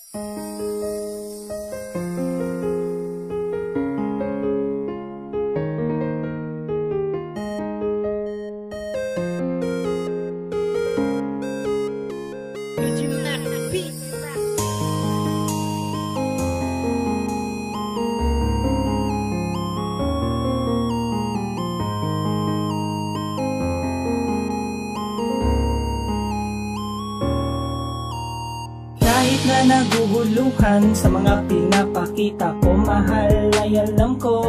Kahit na naguguluhan sa mga pinapakita ko, mahal ay alam ko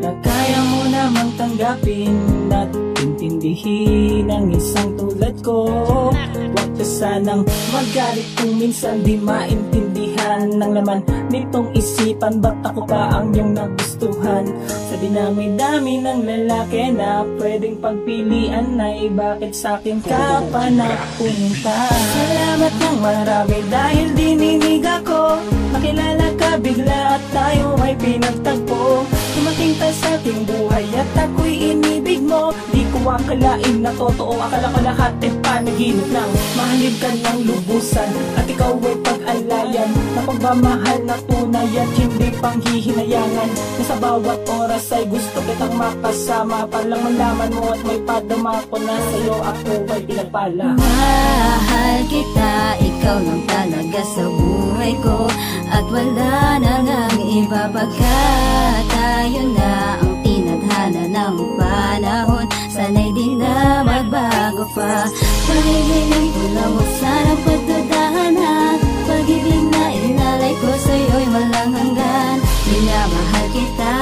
na kaya mo namang tanggapin at intindihin ang isang tulad ko. Huwag ka sanang magalit kung minsan di maintindihan ng laman nitong isipan. Ba't ako pa ang iyong nagustuhan? Sa dinami-dami ng lalaki na pwedeng pagpilian, ay bakit sa'kin ka pa napunta? Salamat ng marami dahil dininig ako, makilala ka bigla at tayo ay pinagtagpo. Dumating ka sa ating buhay at ako'y inibig mo. Di ko akalain na totoo, akala ko lahat ay panaginip lang. Mahalin ka ng lubusan at ikaw ay pag-alayan na pagmamahal na tunay at hindi panghihinayangan. Na sa bawat oras ay gusto kitang makasama, para lang malaman mo at may padama ko na sa'yo ako ay pinagpala. Mahal kita, ikaw lang talaga sa buhay ko, at wala na ngang iba pagkat tayo na ang tinadhana ng panahon. Sana'y di na magbago pa. Pag-ibig ko lang, huwag sanang pagdudahan ha. Pag-ibig na inalay ko sa'yo'y walang hanggan. Minamahal kita,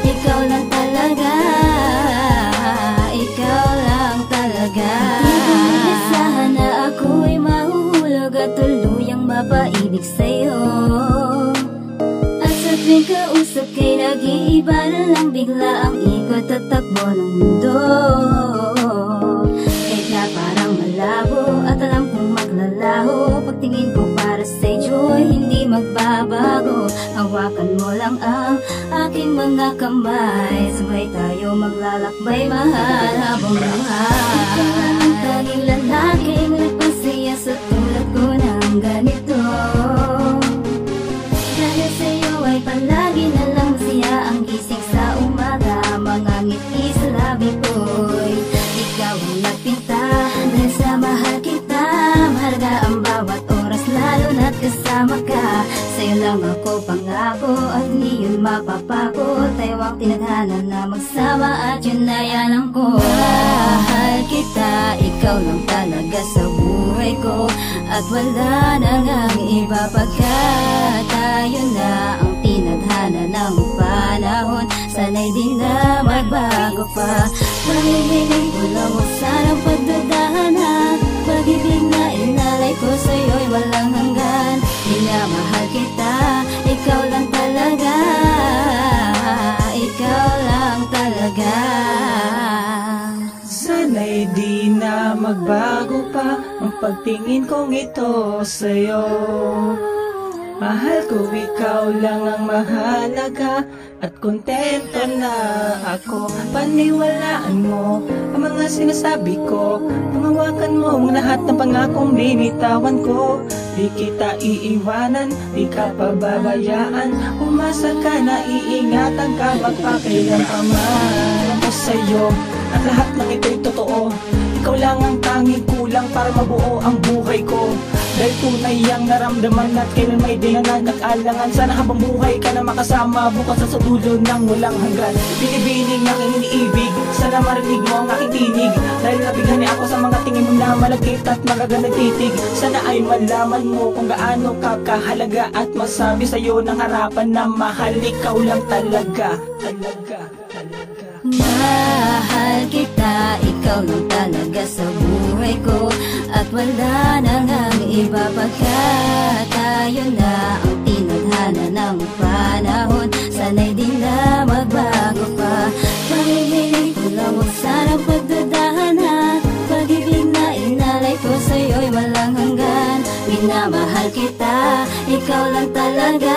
ikaw lang talaga, ikaw lang talaga. Inasahan na ako'y mahuhulog at tuluyang mapaibig sa'yo. At sa tuwing kausap kay nag-iiba na lang bigla ang ikot at takbo ng mundo. Kahit na parang malabo at alam kong maglalaho, pagtingin ko para sa'yo'y hindi magbabago. Hawakan mo lang ang aking mga kamay, sabay tayo maglalakbay, mahal habang buhay. Ikaw ang tanging lalaking nagpasaya sa tulad ko ng ganito. Dahil sa'yo ay palagi na lang masaya ang gising sa umaga, mga ngiti sa labi ko'y ikaw ang nagpinta. Dahil sa mahal kita, mahalaga ang bawat oras, lalo na't kasama ka. Sa'yo lang ako pangako at di yun mapapako. Tayo ang tinadhana na magsama at yun na yan ko. Mahal kita, ikaw lang talaga sa buhay ko, at wala na ngang iba pagkat tayo na ang tinadhana ng panahon. Sana'y di na magbago pa. Pag-ibig ko lang, huwag sanang pagdudahan ha. Pag-ibig na inalay ko sa'yo'y walang hanggan. Minamahal kita, ikaw lang talaga, ikaw lang talaga. Sana'y di na magbago pa ang pagtingin kong ito sa'yo. Mahal ko, ikaw lang ang mahalaga, at kontento na ako. Paniwalaan mo ang mga sinasabi ko, pangawakan mo ang lahat ng pangakong binitawan ko. Di kita iiwanan, di ka pababayaan, umasa ka na iingatan ka magpakailan pa man. Ako sa'yo at lahat ng ito'y totoo, ikaw lang ang tanging kulang para mabuo ang buhay ko. Dahil tunay ang naramdaman at kailan may dinangan at alangan. Sana habang buhay ka na makasama, bukas sa dulo ng walang hanggan. Binibining aking iniibig, sana marinig mo ang aking tinig. Dahil nabighani ako sa mga tingin mo na malagkit at magagandang titig. Sana ay malaman mo kung gaano ka kahalaga, at masabi sa'yo ng harapan na mahal, ikaw lang talaga, talaga, talaga. Mahal kita, ikaw lang talaga sa buhay ko, at wala na ngang iba pagkat tayo na ang tinadhana ng panahon. Sana'y di na magbago pa. Pag-ibig ko lang, huwag sanang pagdudahan ha. Pag-ibig na inalay ko sa'yo'y walang hanggan. Minamahal kita, ikaw lang talaga,